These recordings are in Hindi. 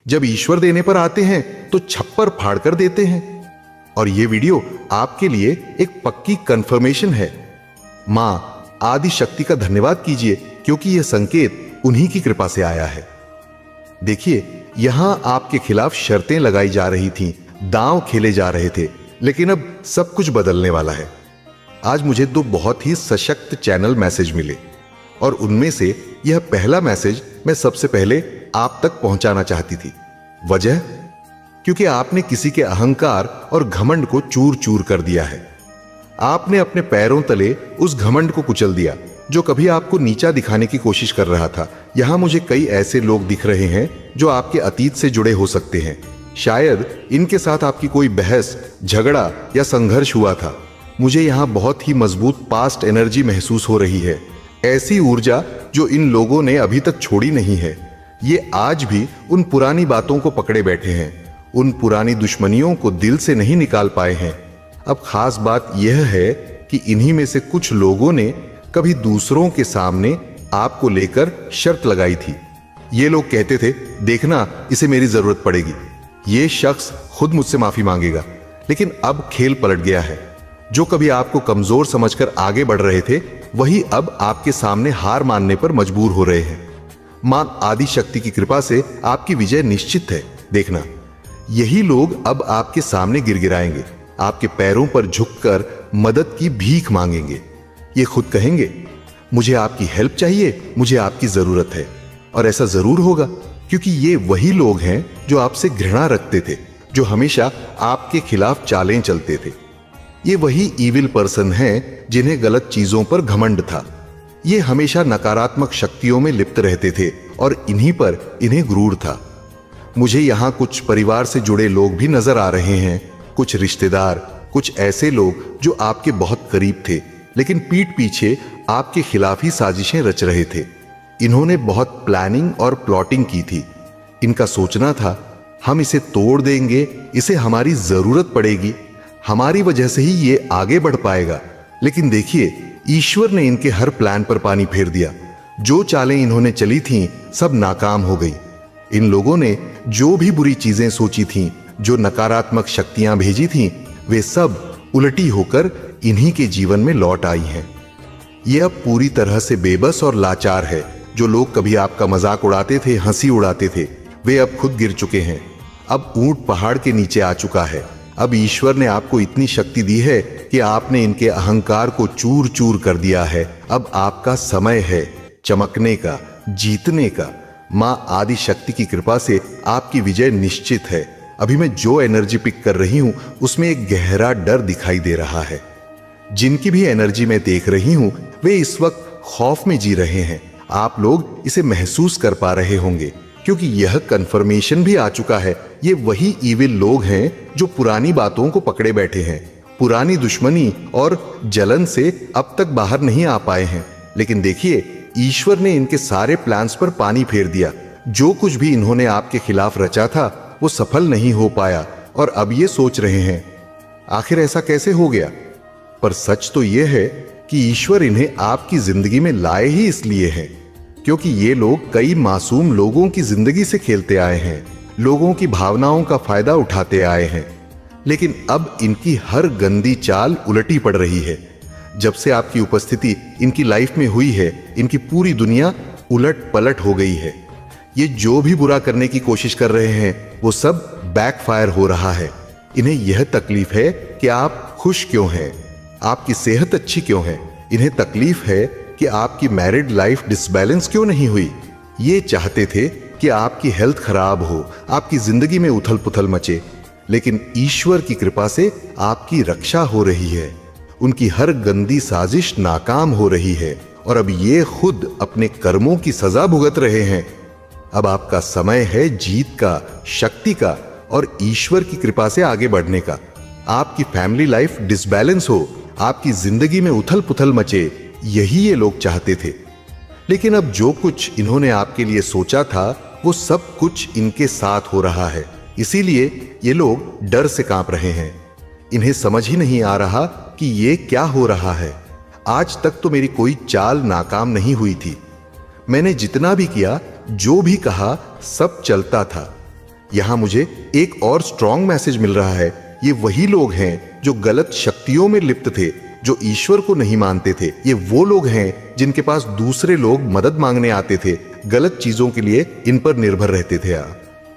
जब ईश्वर देने पर आते हैं तो छप्पर फाड़ कर देते हैं। और ये वीडियो आपके लिए एक पक्की कंफर्मेशन है। मां आदि शक्ति का धन्यवाद कीजिए, क्योंकि यह संकेत उन्हीं की कृपा से आया है। देखिए, यहां आपके खिलाफ शर्तें लगाई जा रही थीं, दांव खेले जा रहे थे, लेकिन अब सब कुछ बदलने वाला है। आज मुझे 2 बहुत ही सशक्त चैनल मैसेज मिले, और उनमें से यह पहला मैसेज मैं सबसे पहले आप तक पहुंचाना चाहती थी। वजह, क्योंकि आपने किसी के अहंकार और घमंड को चूर चूर कर दिया है। आपने अपने पैरों तले उस घमंड को कुचल दिया जो कभी आपको नीचा दिखाने की कोशिश कर रहा था। यहां मुझे कई ऐसे लोग दिख रहे हैं जो आपके अतीत से जुड़े हो सकते हैं। शायद इनके साथ आपकी कोई बहस, झगड़ा या संघर्ष हुआ था। मुझे यहां बहुत ही मजबूत पास्ट एनर्जी महसूस हो रही है, ऐसी ऊर्जा जो इन लोगों ने अभी तक छोड़ी नहीं है। ये आज भी उन पुरानी बातों को पकड़े बैठे हैं, उन पुरानी दुश्मनियों को दिल से नहीं निकाल पाए हैं। अब खास बात यह है कि इन्हीं में से कुछ लोगों ने कभी दूसरों के सामने आपको लेकर शर्त लगाई थी। ये लोग कहते थे, देखना इसे मेरी जरूरत पड़ेगी, ये शख्स खुद मुझसे माफी मांगेगा। लेकिन अब खेल पलट गया है। जो कभी आपको कमजोर समझकर आगे बढ़ रहे थे, वही अब आपके सामने हार मानने पर मजबूर हो रहे हैं। मां आदि शक्ति की कृपा से आपकी विजय निश्चित है। देखना, यही लोग अब आपके सामने गिड़गिड़ाएंगे, आपके पैरों पर झुककर मदद की भीख मांगेंगे। ये खुद कहेंगे, मुझे आपकी हेल्प चाहिए, मुझे आपकी जरूरत है। और ऐसा जरूर होगा, क्योंकि ये वही लोग हैं जो आपसे घृणा रखते थे, जो हमेशा आपके खिलाफ चालें चलते थे। ये वही ईविल पर्सन हैं जिन्हें गलत चीजों पर घमंड था। ये हमेशा नकारात्मक शक्तियों में लिप्त रहते थे और इन्हीं पर इन्हें गुरूर था। मुझे यहां कुछ परिवार से जुड़े लोग भी नजर आ रहे हैं, कुछ रिश्तेदार, कुछ ऐसे लोग जो आपके बहुत करीब थे, लेकिन पीठ पीछे आपके खिलाफ ही साजिशें रच रहे थे। इन्होंने बहुत प्लानिंग और प्लॉटिंग की थी। इनका सोचना था, हम इसे तोड़ देंगे, इसे हमारी जरूरत पड़ेगी, हमारी वजह से ही ये आगे बढ़ पाएगा। लेकिन देखिए, ईश्वर ने इनके हर प्लान पर पानी फेर दिया। जो चालें इन्होंने चली थीं, सब नाकाम हो गई। इन लोगों ने जो भी बुरी चीजें सोची थीं, जो नकारात्मक शक्तियां भेजी थीं, वे सब उलटी होकर इन्हीं के जीवन में लौट आई हैं। ये अब पूरी तरह से बेबस और लाचार है। जो लोग कभी आपका मजाक उड़ाते थे, हंसी उड़ाते थे, वे अब खुद गिर चुके हैं। अब ऊंट पहाड़ के नीचे आ चुका है। अब ईश्वर ने आपको इतनी शक्ति दी है कि आपने इनके अहंकार को चूर चूर कर दिया है। अब आपका समय है चमकने का, जीतने का। मां आदि शक्ति की कृपा से आपकी विजय निश्चित है। अभी मैं जो एनर्जी पिक कर रही हूं, उसमें एक गहरा डर दिखाई दे रहा है। जिनकी भी एनर्जी मैं देख रही हूं, वे इस वक्त खौफ में जी रहे हैं। आप लोग इसे महसूस कर पा रहे होंगे, क्योंकि यह कंफर्मेशन भी आ चुका है। ये वही ईविल लोग हैं जो पुरानी बातों को पकड़े बैठे हैं, पुरानी दुश्मनी और जलन से अब तक बाहर नहीं आ पाए हैं। लेकिन देखिए, ईश्वर ने इनके सारे प्लान्स पर पानी फेर दिया। जो कुछ भी इन्होंने आपके खिलाफ रचा था, वो सफल नहीं हो पाया, और अब ये सोच रहे हैं, आखिर ऐसा कैसे हो गया। पर सच तो यह है कि ईश्वर इन्हें आपकी जिंदगी में लाए ही इसलिए है, क्योंकि ये लोग कई मासूम लोगों की जिंदगी से खेलते आए हैं, लोगों की भावनाओं का फायदा उठाते आए हैं। लेकिन अब इनकी हर गंदी चाल उलटी पड़ रही है। जब से आपकी उपस्थिति इनकी लाइफ में हुई है, इनकी पूरी दुनिया उलट पलट हो गई है। ये जो भी बुरा करने की कोशिश कर रहे हैं, वो सब बैकफायर हो रहा है। इन्हें यह तकलीफ है कि आप खुश क्यों हैं, आपकी सेहत अच्छी क्यों है। इन्हें तकलीफ है कि आपकी मैरिड लाइफ डिसबैलेंस क्यों नहीं हुई। ये चाहते थे कि आपकी हेल्थ खराब हो, आपकी जिंदगी में उथल पुथल मचे। लेकिन ईश्वर की कृपा से आपकी रक्षा हो रही है। उनकी हर गंदी साजिश नाकाम हो रही है, और अब ये खुद अपने कर्मों की सजा भुगत रहे हैं। अब आपका समय है जीत का, शक्ति का और ईश्वर की कृपा से आगे बढ़ने का। आपकी फैमिली लाइफ डिसबैलेंस हो, आपकी जिंदगी में उथल पुथल मचे, यही ये लोग चाहते थे। लेकिन अब जो कुछ इन्होंने आपके लिए सोचा था, वो सब कुछ इनके साथ हो रहा है। इसीलिए ये लोग डर से कांप रहे हैं। इन्हें समझ ही नहीं आ रहा कि ये क्या हो रहा है। आज तक तो मेरी कोई चाल नाकाम नहीं हुई थी। मैंने जितना भी किया, जो भी कहा, सब चलता था। यहाँ मुझे एक और स्ट्रॉन्ग मैसेज मिल रहा है। ये वही लोग हैं जो गलत शक्तियों में लिप्त थे, जो ईश्वर को नहीं मानते थे। ये वो लोग हैं जिनके पास दूसरे लोग मदद मांगने आते थे, गलत चीजों के लिए इन पर निर्भर रहते थे।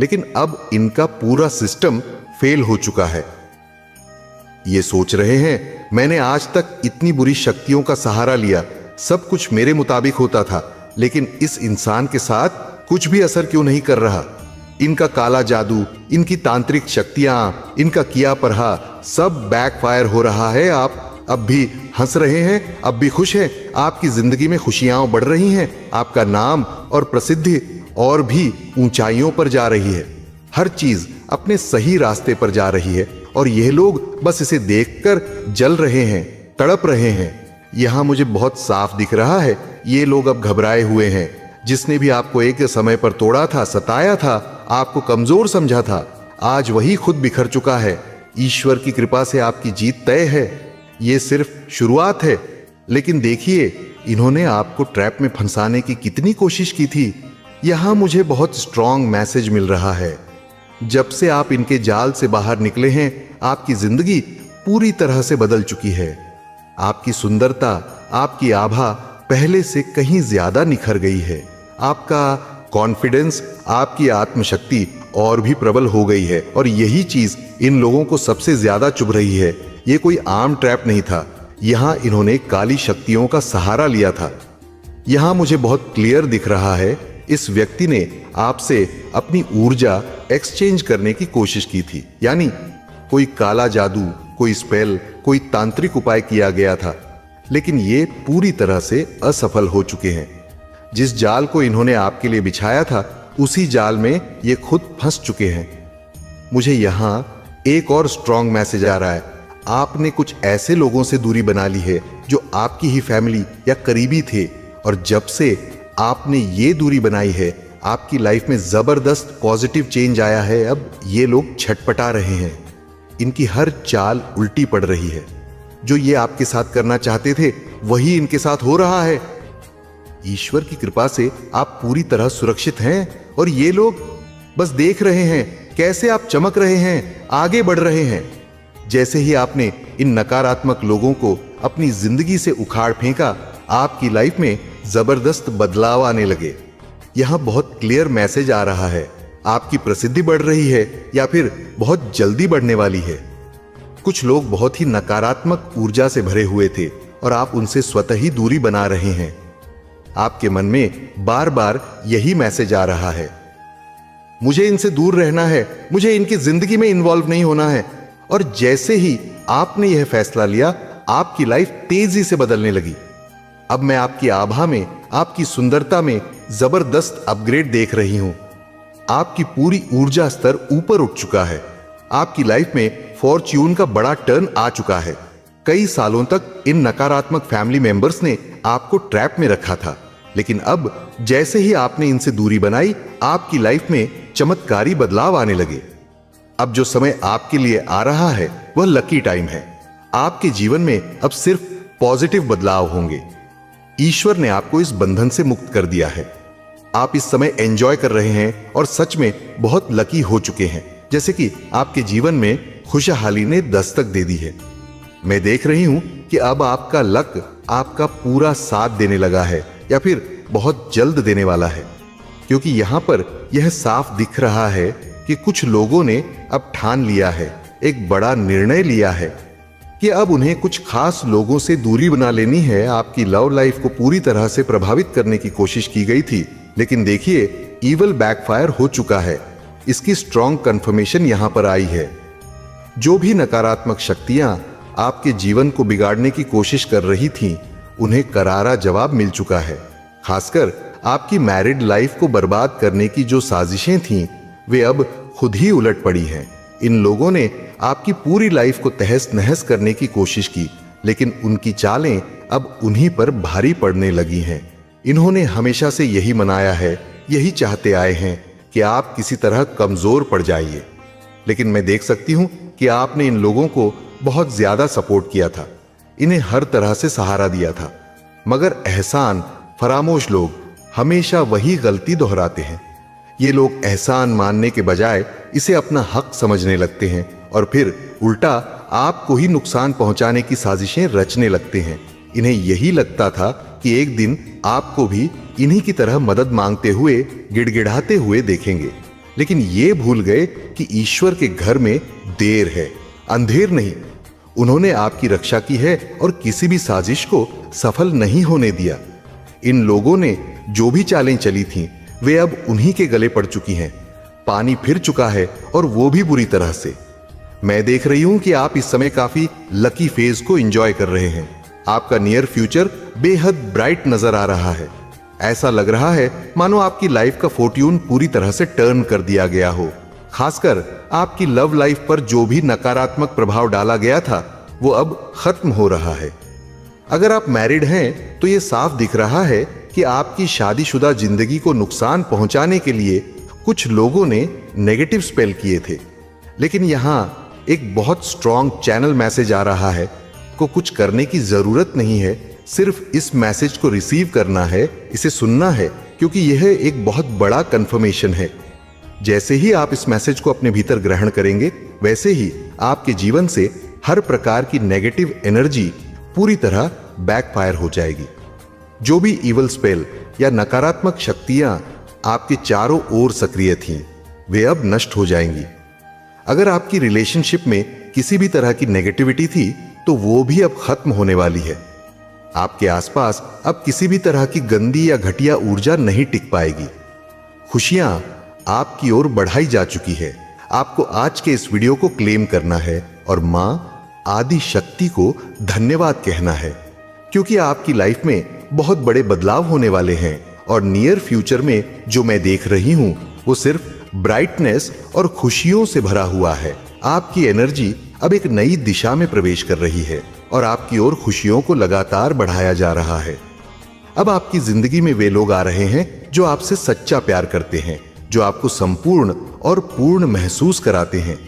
लेकिन अब इनका पूरा सिस्टम फेल हो चुका है। ये सोच रहे हैं मैंने आज तक इतनी बुरी शक्तियों का सहारा लिया, सब कुछ मेरे मुताबिक होता था, लेकिन इस इंसान के साथ कुछ भी असर क्यों नहीं कर रहा। इनका काला जादू, इनकी तांत्रिक शक्तियां, इनका किया परहा सब बैकफायर हो रहा है। आप अब भी हंस रहे हैं, अब भी खुश हैं, आपकी जिंदगी में खुशियां बढ़ रही हैं, आपका नाम और प्रसिद्धि और भी ऊंचाइयों पर जा रही है। हर चीज अपने सही रास्ते पर जा रही है और यह लोग बस इसे देखकर जल रहे हैं, तड़प रहे हैं। यहां मुझे बहुत साफ दिख रहा है ये लोग अब घबराए हुए हैं। जिसने भी आपको एक समय पर तोड़ा था, सताया था, आपको कमजोर समझा था, आज वही खुद बिखर चुका है। ईश्वर की कृपा से आपकी जीत तय है। ये सिर्फ शुरुआत है, लेकिन देखिए इन्होंने आपको ट्रैप में फंसाने की कितनी कोशिश की थी। यहां मुझे बहुत स्ट्रॉन्ग मैसेज मिल रहा है। जब से आप इनके जाल से बाहर निकले हैं, आपकी जिंदगी पूरी तरह से बदल चुकी है। आपकी सुंदरता, आपकी आभा पहले से कहीं ज्यादा निखर गई है। आपका कॉन्फिडेंस, आपकी आत्मशक्ति और भी प्रबल हो गई है। और यही चीज इन लोगों को सबसे ज्यादा चुभ रही है। ये कोई आम ट्रैप नहीं था, यहां इन्होंने काली शक्तियों का सहारा लिया था। यहां मुझे बहुत क्लियर दिख रहा है इस व्यक्ति ने आपसे अपनी ऊर्जा एक्सचेंज करने की कोशिश की थी। यानी कोई काला जादू, कोई स्पेल, कोई तांत्रिक उपाय किया गया था, लेकिन ये पूरी तरह से असफल हो चुके हैं। जिस जाल को इन्होंने आपके लिए बिछाया था, उसी जाल में ये खुद फंस चुके हैं। मुझे यहां एक और स्ट्रॉन्ग मैसेज आ रहा है। आपने कुछ ऐसे लोगों से दूरी बना ली है जो आपकी ही फैमिली या करीबी थे, और जब से आपने ये दूरी बनाई है, आपकी लाइफ में जबरदस्त पॉजिटिव चेंज आया है। अब ये लोग छटपटा रहे हैं, इनकी हर चाल उल्टी पड़ रही है। जो ये आपके साथ करना चाहते थे वही इनके साथ हो रहा है। ईश्वर की कृपा से आप पूरी तरह सुरक्षित हैं और ये लोग बस देख रहे हैं कैसे आप चमक रहे हैं, आगे बढ़ रहे हैं। जैसे ही आपने इन नकारात्मक लोगों को अपनी जिंदगी से उखाड़ फेंका, आपकी लाइफ में जबरदस्त बदलाव आने लगे। यहां बहुत क्लियर मैसेज आ रहा है, आपकी प्रसिद्धि बढ़ रही है या फिर बहुत जल्दी बढ़ने वाली है। कुछ लोग बहुत ही नकारात्मक ऊर्जा से भरे हुए थे और आप उनसे स्वतः ही दूरी बना रहे हैं। आपके मन में बार बार यही मैसेज आ रहा है, मुझे इनसे दूर रहना है, मुझे इनकी जिंदगी में इन्वॉल्व नहीं होना है। और जैसे ही आपने यह फैसला लिया, आपकी लाइफ तेजी से बदलने लगी। अब मैं आपकी आभा में, आपकी सुंदरता में जबरदस्त अपग्रेड देख रही हूं। आपकी पूरी ऊर्जा स्तर ऊपर उठ चुका है। आपकी लाइफ में फॉर्च्यून का बड़ा टर्न आ चुका है। कई सालों तक इन नकारात्मक फैमिली मेंबर्स ने आपको ट्रैप में रखा था, लेकिन अब जैसे ही आपने इनसे दूरी बनाई, आपकी लाइफ में चमत्कारी बदलाव आने लगे। अब जो समय आपके लिए आ रहा है वह लकी टाइम है। आपके जीवन में अब सिर्फ पॉजिटिव बदलाव होंगे। ईश्वर ने आपको इस बंधन से मुक्त कर दिया है। आप इस समय एंजॉय कर रहे हैं और सच में बहुत लकी हो चुके हैं, जैसे कि आपके जीवन में खुशहाली ने दस्तक दे दी है। मैं देख रही हूं कि अब आपका लक आपका पूरा साथ देने लगा है, या फिर बहुत जल्द देने वाला है, क्योंकि यहां पर यह साफ दिख रहा है कि कुछ लोगों ने अब ठान लिया है, एक बड़ा निर्णय लिया है कि अब उन्हें कुछ खास लोगों से दूरी बना लेनी है। आपकी लव लाइफ को पूरी तरह से प्रभावित करने की कोशिश की गई थी, लेकिन देखिए ईवल बैकफायर हो चुका है। इसकी स्ट्रॉन्ग कंफर्मेशन यहां पर आई है। जो भी नकारात्मक शक्तियां आपके जीवन को बिगाड़ने की कोशिश कर रही थीं, उन्हें करारा जवाब मिल चुका है। खासकर आपकी मैरिड लाइफ को बर्बाद करने की जो साजिशें थीं, वे अब खुद ही उलट पड़ी हैं। इन लोगों ने आपकी पूरी लाइफ को तहस नहस करने की कोशिश की, लेकिन उनकी चालें अब उन्हीं पर भारी पड़ने लगी हैं। इन्होंने हमेशा से यही मनाया है, यही चाहते आए हैं कि आप किसी तरह कमजोर पड़ जाइए। लेकिन मैं देख सकती हूं कि आपने इन लोगों को बहुत ज्यादा सपोर्ट किया था, इन्हें हर तरह से सहारा दिया था, मगर एहसान फरामोश लोग हमेशा वही गलती दोहराते हैं। ये लोग एहसान मानने के बजाय इसे अपना हक समझने लगते हैं और फिर उल्टा आपको ही नुकसान पहुंचाने की साजिशें रचने लगते हैं। इन्हें यही लगता था कि एक दिन आपको भी इन्हीं की तरह मदद मांगते हुए, गिड़गिड़ाते हुए देखेंगे, लेकिन ये भूल गए कि ईश्वर के घर में देर है, अंधेर नहीं। उन्होंने आपकी रक्षा की है और किसी भी साजिश को सफल नहीं होने दिया। इन लोगों ने जो भी चालें चली थीं, वे अब उन्हीं के गले पड़ चुकी हैं। पानी फिर चुका है और वो भी बुरी तरह से। मैं देख रही हूं कि आप इस समय काफी लकी फेज को एंजॉय कर रहे हैं। आपका नियर फ्यूचर बेहद ब्राइट नजर आ रहा है। ऐसा लग रहा है मानो आपकी लाइफ का फॉर्ट्यून पूरी तरह से टर्न कर दिया गया हो। खासकर आपकी लव लाइफ पर जो भी नकारात्मक प्रभाव डाला गया था, वो अब खत्म हो रहा है। अगर आप मैरिड हैं तो ये साफ दिख रहा है कि आपकी शादीशुदा जिंदगी को नुकसान पहुंचाने के लिए कुछ लोगों ने नेगेटिव स्पेल किए थे। लेकिन यहां एक बहुत स्ट्रॉन्ग चैनल मैसेज आ रहा है को कुछ करने की जरूरत नहीं है, सिर्फ इस मैसेज को रिसीव करना है, इसे सुनना है, क्योंकि यह एक बहुत बड़ा कंफर्मेशन है। जैसे ही आप इस मैसेज को अपने भीतर ग्रहण करेंगे, वैसे ही आपके जीवन से हर प्रकार की नेगेटिव एनर्जी पूरी तरह बैकफायर हो जाएगी। जो भी इवल स्पेल या नकारात्मक शक्तियां आपके चारों ओर सक्रिय थीं, वे अब नष्ट हो जाएंगी। अगर आपकी रिलेशनशिप में किसी भी तरह की नेगेटिविटी थी, तो वो भी अब खत्म होने वाली है। आपके आसपास अब किसी भी तरह की गंदी या घटिया ऊर्जा नहीं टिक पाएगी। खुशियां आपकी ओर बढ़ाई जा चुकी है। आपको आज के इस वीडियो को क्लेम करना है और मां आदि शक्ति को धन्यवाद कहना है, क्योंकि आपकी लाइफ में बहुत बड़े बदलाव होने वाले हैं और नियर फ्यूचर में जो मैं देख रही हूं, वो सिर्फ ब्राइटनेस और खुशियों से भरा हुआ है। आपकी एनर्जी अब एक नई दिशा में प्रवेश कर रही है और आपकी ओर खुशियों को लगातार बढ़ाया जा रहा है। अब आपकी जिंदगी में वे लोग आ रहे हैं जो आपसे सच्चा प्यार करते हैं, जो आपको संपूर्ण और पूर्ण महसूस कराते हैं।